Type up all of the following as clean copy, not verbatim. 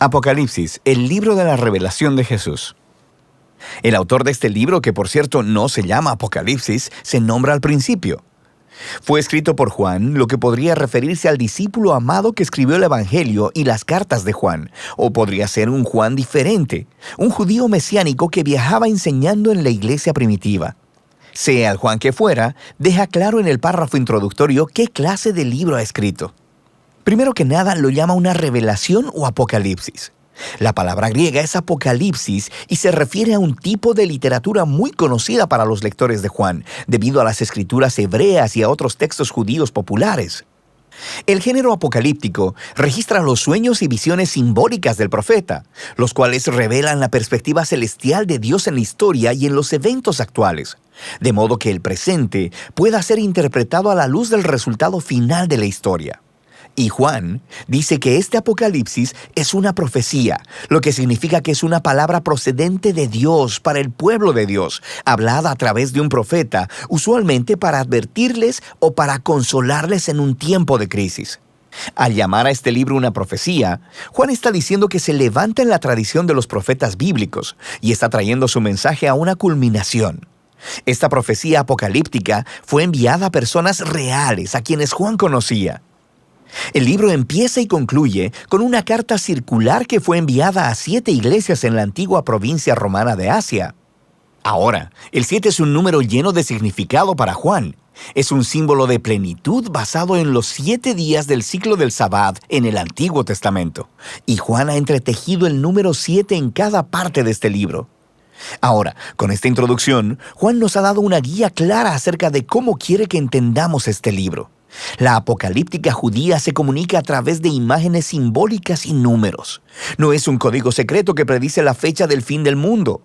Apocalipsis, el libro de la revelación de Jesús. El autor de este libro, que por cierto no se llama Apocalipsis, se nombra al principio. Fue escrito por Juan, lo que podría referirse al discípulo amado que escribió el Evangelio y las cartas de Juan, o podría ser un Juan diferente, un judío mesiánico que viajaba enseñando en la iglesia primitiva. Sea el Juan que fuera, deja claro en el párrafo introductorio qué clase de libro ha escrito. Primero que nada, lo llama una revelación o apocalipsis. La palabra griega es apocalipsis y se refiere a un tipo de literatura muy conocida para los lectores de Juan, debido a las escrituras hebreas y a otros textos judíos populares. El género apocalíptico registra los sueños y visiones simbólicas del profeta, los cuales revelan la perspectiva celestial de Dios en la historia y en los eventos actuales, de modo que el presente pueda ser interpretado a la luz del resultado final de la historia. Y Juan dice que este Apocalipsis es una profecía, lo que significa que es una palabra procedente de Dios para el pueblo de Dios, hablada a través de un profeta, usualmente para advertirles o para consolarles en un tiempo de crisis. Al llamar a este libro una profecía, Juan está diciendo que se levanta en la tradición de los profetas bíblicos y está trayendo su mensaje a una culminación. Esta profecía apocalíptica fue enviada a personas reales a quienes Juan conocía. El libro empieza y concluye con una carta circular que fue enviada a 7 iglesias en la antigua provincia romana de Asia. Ahora, el 7 es un número lleno de significado para Juan. Es un símbolo de plenitud basado en los 7 días del ciclo del Sabbat en el Antiguo Testamento. Y Juan ha entretejido el número 7 en cada parte de este libro. Ahora, con esta introducción, Juan nos ha dado una guía clara acerca de cómo quiere que entendamos este libro. La apocalíptica judía se comunica a través de imágenes simbólicas y números. No es un código secreto que predice la fecha del fin del mundo.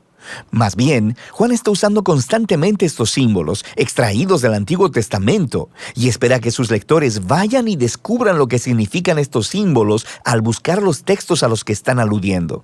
Más bien, Juan está usando constantemente estos símbolos extraídos del Antiguo Testamento y espera que sus lectores vayan y descubran lo que significan estos símbolos al buscar los textos a los que están aludiendo.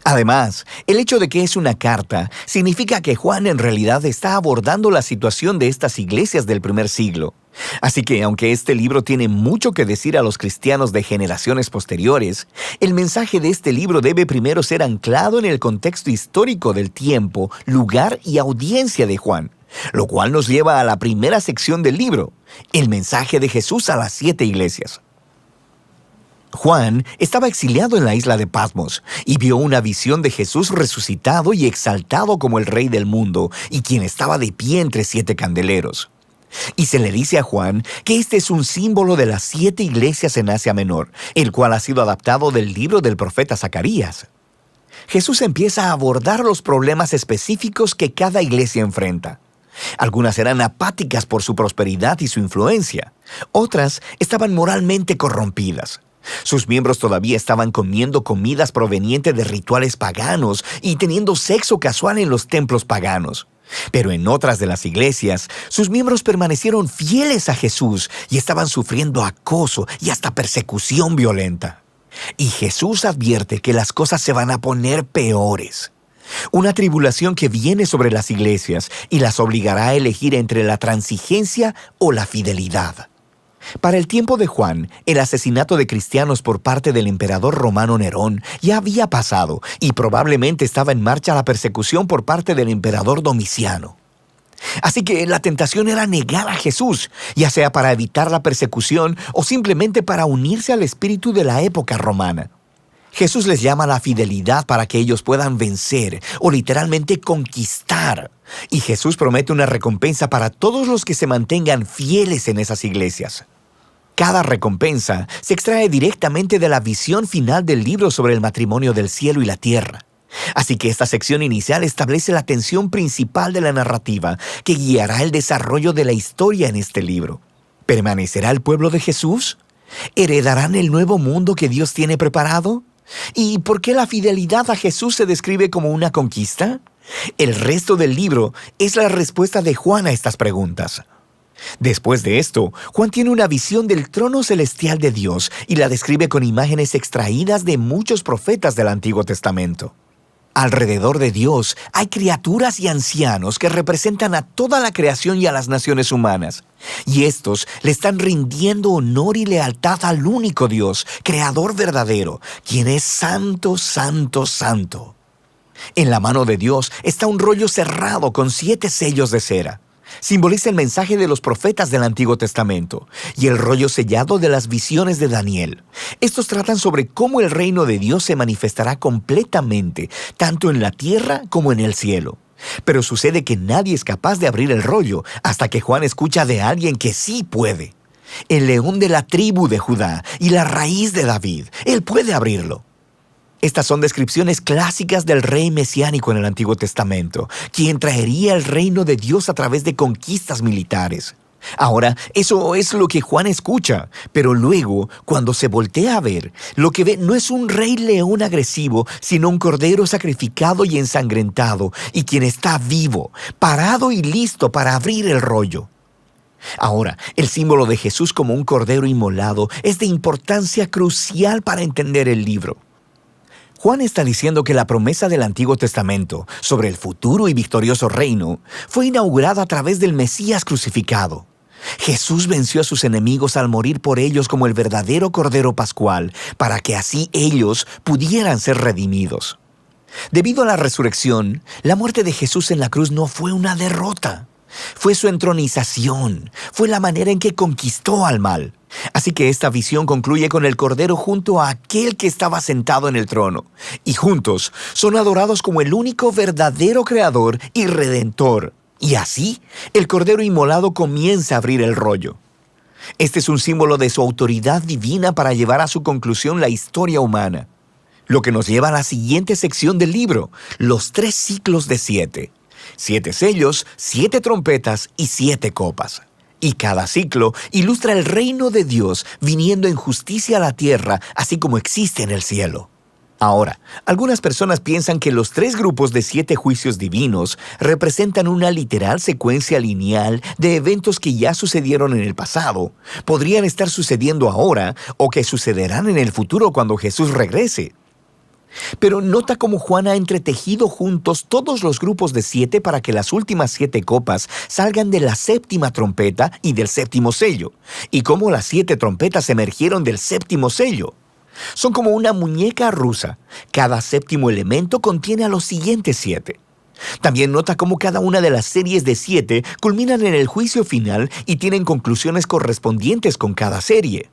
Además, el hecho de que es una carta significa que Juan en realidad está abordando la situación de estas iglesias del primer siglo. Así que, aunque este libro tiene mucho que decir a los cristianos de generaciones posteriores, el mensaje de este libro debe primero ser anclado en el contexto histórico del tiempo, lugar y audiencia de Juan, lo cual nos lleva a la primera sección del libro, el mensaje de Jesús a las 7 iglesias. Juan estaba exiliado en la isla de Patmos y vio una visión de Jesús resucitado y exaltado como el Rey del mundo y quien estaba de pie entre 7 candeleros. Y se le dice a Juan que este es un símbolo de las 7 iglesias en Asia Menor, el cual ha sido adaptado del libro del profeta Zacarías. Jesús empieza a abordar los problemas específicos que cada iglesia enfrenta. Algunas eran apáticas por su prosperidad y su influencia. Otras estaban moralmente corrompidas. Sus miembros todavía estaban comiendo comidas provenientes de rituales paganos y teniendo sexo casual en los templos paganos. Pero en otras de las iglesias, sus miembros permanecieron fieles a Jesús y estaban sufriendo acoso y hasta persecución violenta. Y Jesús advierte que las cosas se van a poner peores. Una tribulación que viene sobre las iglesias y las obligará a elegir entre la transigencia o la fidelidad. Para el tiempo de Juan, el asesinato de cristianos por parte del emperador romano Nerón ya había pasado y probablemente estaba en marcha la persecución por parte del emperador Domiciano. Así que la tentación era negar a Jesús, ya sea para evitar la persecución o simplemente para unirse al espíritu de la época romana. Jesús les llama a la fidelidad para que ellos puedan vencer o literalmente conquistar. Y Jesús promete una recompensa para todos los que se mantengan fieles en esas iglesias. Cada recompensa se extrae directamente de la visión final del libro sobre el matrimonio del cielo y la tierra. Así que esta sección inicial establece la tensión principal de la narrativa que guiará el desarrollo de la historia en este libro. ¿Permanecerá el pueblo de Jesús? ¿Heredarán el nuevo mundo que Dios tiene preparado? ¿Y por qué la fidelidad a Jesús se describe como una conquista? El resto del libro es la respuesta de Juan a estas preguntas. Después de esto, Juan tiene una visión del trono celestial de Dios y la describe con imágenes extraídas de muchos profetas del Antiguo Testamento. Alrededor de Dios hay criaturas y ancianos que representan a toda la creación y a las naciones humanas. Y estos le están rindiendo honor y lealtad al único Dios, Creador verdadero, quien es santo, santo, santo. En la mano de Dios está un rollo cerrado con 7 sellos de cera. Simboliza el mensaje de los profetas del Antiguo Testamento y el rollo sellado de las visiones de Daniel. Estos tratan sobre cómo el reino de Dios se manifestará completamente, tanto en la tierra como en el cielo. Pero sucede que nadie es capaz de abrir el rollo hasta que Juan escucha de alguien que sí puede. El león de la tribu de Judá y la raíz de David. Él puede abrirlo. Estas son descripciones clásicas del rey mesiánico en el Antiguo Testamento, quien traería el reino de Dios a través de conquistas militares. Ahora, eso es lo que Juan escucha, pero luego, cuando se voltea a ver, lo que ve no es un rey león agresivo, sino un cordero sacrificado y ensangrentado, y quien está vivo, parado y listo para abrir el rollo. Ahora, el símbolo de Jesús como un cordero inmolado es de importancia crucial para entender el libro. Juan está diciendo que la promesa del Antiguo Testamento sobre el futuro y victorioso reino fue inaugurada a través del Mesías crucificado. Jesús venció a sus enemigos al morir por ellos como el verdadero Cordero Pascual, para que así ellos pudieran ser redimidos. Debido a la resurrección, la muerte de Jesús en la cruz no fue una derrota. Fue su entronización, fue la manera en que conquistó al mal. Así que esta visión concluye con el Cordero junto a aquel que estaba sentado en el trono, y juntos son adorados como el único verdadero Creador y Redentor. Y así, el Cordero inmolado comienza a abrir el rollo. Este es un símbolo de su autoridad divina para llevar a su conclusión la historia humana. Lo que nos lleva a la siguiente sección del libro, los 3 ciclos de 7. 7 sellos, 7 trompetas y 7 copas. Y cada ciclo ilustra el reino de Dios viniendo en justicia a la tierra, así como existe en el cielo. Ahora, algunas personas piensan que los 3 grupos de 7 juicios divinos representan una literal secuencia lineal de eventos que ya sucedieron en el pasado, podrían estar sucediendo ahora o que sucederán en el futuro cuando Jesús regrese. Pero nota cómo Juan ha entretejido juntos todos los grupos de 7 para que las últimas 7 copas salgan de la 7ª trompeta y del 7º sello, y cómo las 7 trompetas emergieron del 7º sello. Son como una muñeca rusa. Cada 7º elemento contiene a los siguientes 7. También nota cómo cada una de las series de 7 culminan en el juicio final y tienen conclusiones correspondientes con cada serie.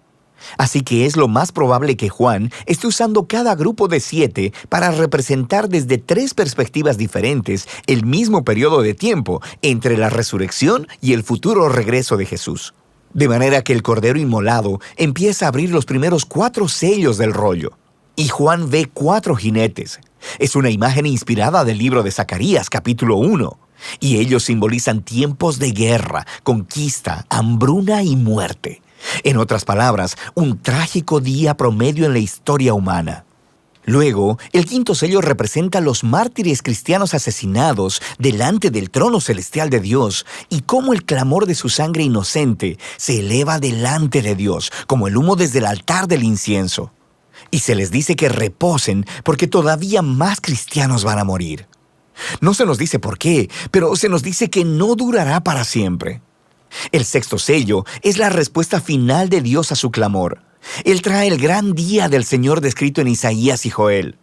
Así que es lo más probable que Juan esté usando cada grupo de 7 para representar desde 3 perspectivas diferentes el mismo periodo de tiempo entre la resurrección y el futuro regreso de Jesús. De manera que el Cordero inmolado empieza a abrir los primeros 4 sellos del rollo. Y Juan ve 4 jinetes. Es una imagen inspirada del libro de Zacarías, capítulo 1. Y ellos simbolizan tiempos de guerra, conquista, hambruna y muerte. En otras palabras, un trágico día promedio en la historia humana. Luego, el 5º sello representa a los mártires cristianos asesinados delante del trono celestial de Dios y cómo el clamor de su sangre inocente se eleva delante de Dios, como el humo desde el altar del incienso. Y se les dice que reposen porque todavía más cristianos van a morir. No se nos dice por qué, pero se nos dice que no durará para siempre. El 6º sello es la respuesta final de Dios a su clamor. Él trae el gran día del Señor descrito en Isaías y Joel.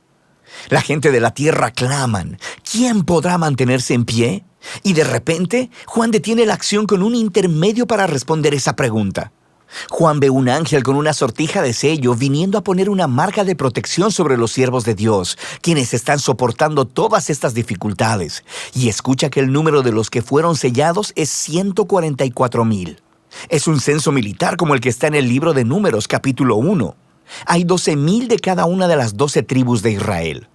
La gente de la tierra claman, ¿quién podrá mantenerse en pie? Y de repente, Juan detiene la acción con un intermedio para responder esa pregunta. Juan ve un ángel con una sortija de sello viniendo a poner una marca de protección sobre los siervos de Dios, quienes están soportando todas estas dificultades, y escucha que el número de los que fueron sellados es 144,000. Es un censo militar como el que está en el libro de Números, capítulo 1. Hay 12,000 de cada una de las 12 tribus de Israel.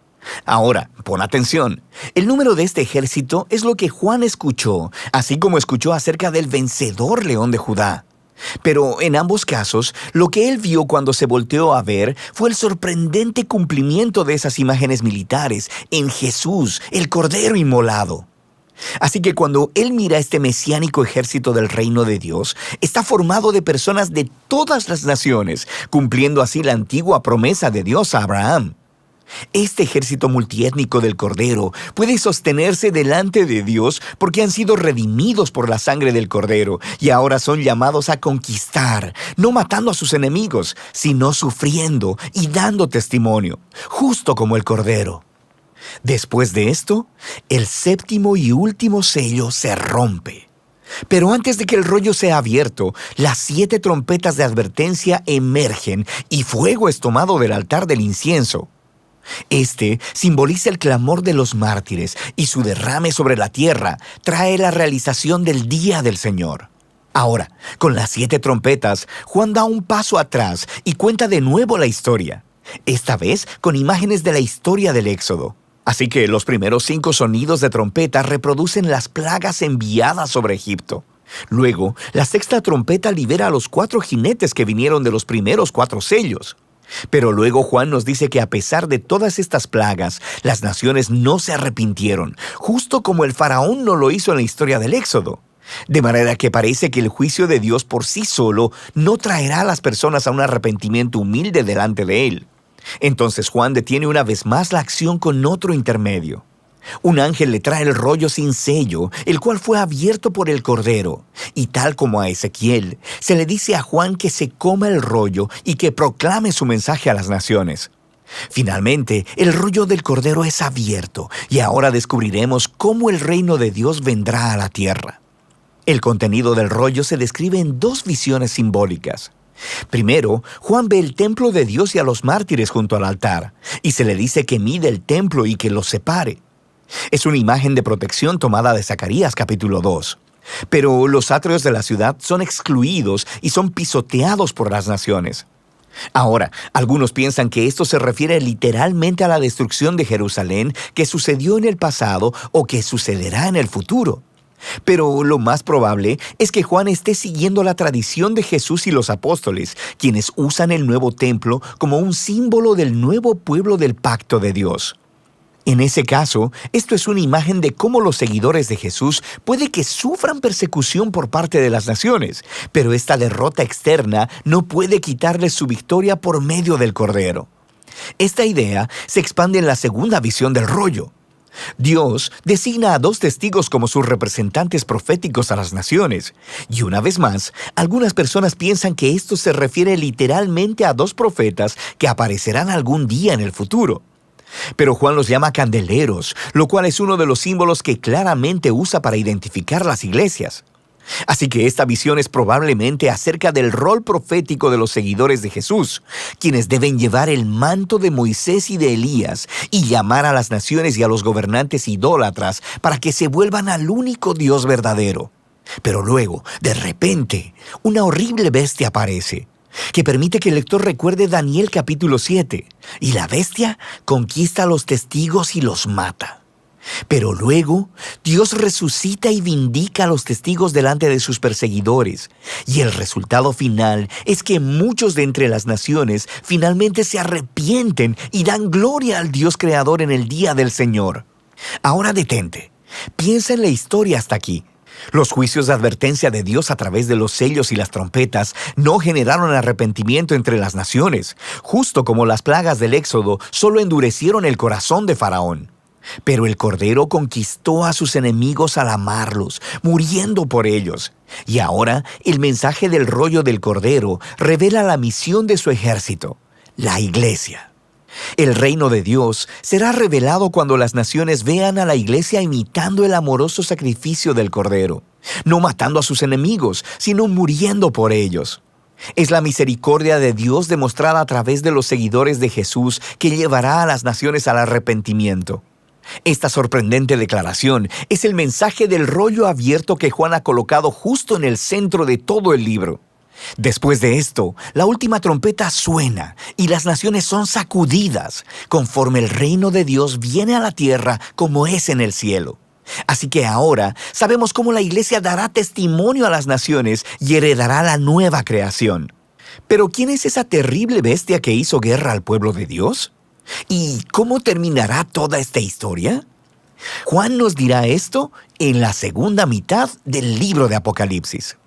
Ahora, pon atención. El número de este ejército es lo que Juan escuchó, así como escuchó acerca del vencedor león de Judá. Pero en ambos casos, lo que él vio cuando se volteó a ver fue el sorprendente cumplimiento de esas imágenes militares en Jesús, el Cordero inmolado. Así que cuando él mira este mesiánico ejército del reino de Dios, está formado de personas de todas las naciones, cumpliendo así la antigua promesa de Dios a Abraham. Este ejército multiétnico del Cordero puede sostenerse delante de Dios porque han sido redimidos por la sangre del Cordero y ahora son llamados a conquistar, no matando a sus enemigos, sino sufriendo y dando testimonio, justo como el Cordero. Después de esto, el séptimo y último sello se rompe. Pero antes de que el rollo sea abierto, las 7 trompetas de advertencia emergen y fuego es tomado del altar del incienso. Este simboliza el clamor de los mártires y su derrame sobre la tierra trae la realización del día del Señor. Ahora, con las 7 trompetas, Juan da un paso atrás y cuenta de nuevo la historia, esta vez con imágenes de la historia del Éxodo. Así que los primeros 5 sonidos de trompeta reproducen las plagas enviadas sobre Egipto. Luego, la 6ª trompeta libera a los 4 jinetes que vinieron de los primeros 4 sellos. Pero luego Juan nos dice que a pesar de todas estas plagas, las naciones no se arrepintieron, justo como el faraón no lo hizo en la historia del Éxodo. De manera que parece que el juicio de Dios por sí solo no traerá a las personas a un arrepentimiento humilde delante de él. Entonces Juan detiene una vez más la acción con otro intermedio. Un ángel le trae el rollo sin sello, el cual fue abierto por el Cordero. Y tal como a Ezequiel, se le dice a Juan que se coma el rollo y que proclame su mensaje a las naciones. Finalmente, el rollo del Cordero es abierto y ahora descubriremos cómo el reino de Dios vendrá a la tierra. El contenido del rollo se describe en 2 visiones simbólicas. Primero, Juan ve el templo de Dios y a los mártires junto al altar, y se le dice que mide el templo y que los separe. Es una imagen de protección tomada de Zacarías capítulo 2. Pero los atrios de la ciudad son excluidos y son pisoteados por las naciones. Ahora, algunos piensan que esto se refiere literalmente a la destrucción de Jerusalén que sucedió en el pasado o que sucederá en el futuro. Pero lo más probable es que Juan esté siguiendo la tradición de Jesús y los apóstoles, quienes usan el nuevo templo como un símbolo del nuevo pueblo del pacto de Dios. En ese caso, esto es una imagen de cómo los seguidores de Jesús puede que sufran persecución por parte de las naciones, pero esta derrota externa no puede quitarles su victoria por medio del Cordero. Esta idea se expande en la segunda visión del rollo. Dios designa a 2 testigos como sus representantes proféticos a las naciones. Y una vez más, algunas personas piensan que esto se refiere literalmente a 2 profetas que aparecerán algún día en el futuro. Pero Juan los llama candeleros, lo cual es uno de los símbolos que claramente usa para identificar las iglesias. Así que esta visión es probablemente acerca del rol profético de los seguidores de Jesús, quienes deben llevar el manto de Moisés y de Elías y llamar a las naciones y a los gobernantes idólatras para que se vuelvan al único Dios verdadero. Pero luego, de repente, una horrible bestia aparece, que permite que el lector recuerde Daniel capítulo 7, y la bestia conquista a los testigos y los mata. Pero luego, Dios resucita y vindica a los testigos delante de sus perseguidores, y el resultado final es que muchos de entre las naciones finalmente se arrepienten y dan gloria al Dios creador en el día del Señor. Ahora detente, piensa en la historia hasta aquí. Los juicios de advertencia de Dios a través de los sellos y las trompetas no generaron arrepentimiento entre las naciones, justo como las plagas del Éxodo solo endurecieron el corazón de Faraón. Pero el Cordero conquistó a sus enemigos al amarlos, muriendo por ellos. Y ahora el mensaje del rollo del Cordero revela la misión de su ejército, la Iglesia. El reino de Dios será revelado cuando las naciones vean a la Iglesia imitando el amoroso sacrificio del Cordero, no matando a sus enemigos, sino muriendo por ellos. Es la misericordia de Dios demostrada a través de los seguidores de Jesús que llevará a las naciones al arrepentimiento. Esta sorprendente declaración es el mensaje del rollo abierto que Juan ha colocado justo en el centro de todo el libro. Después de esto, la última trompeta suena y las naciones son sacudidas, conforme el reino de Dios viene a la tierra como es en el cielo. Así que ahora sabemos cómo la Iglesia dará testimonio a las naciones y heredará la nueva creación. Pero ¿quién es esa terrible bestia que hizo guerra al pueblo de Dios? ¿Y cómo terminará toda esta historia? Juan nos dirá esto en la segunda mitad del libro de Apocalipsis.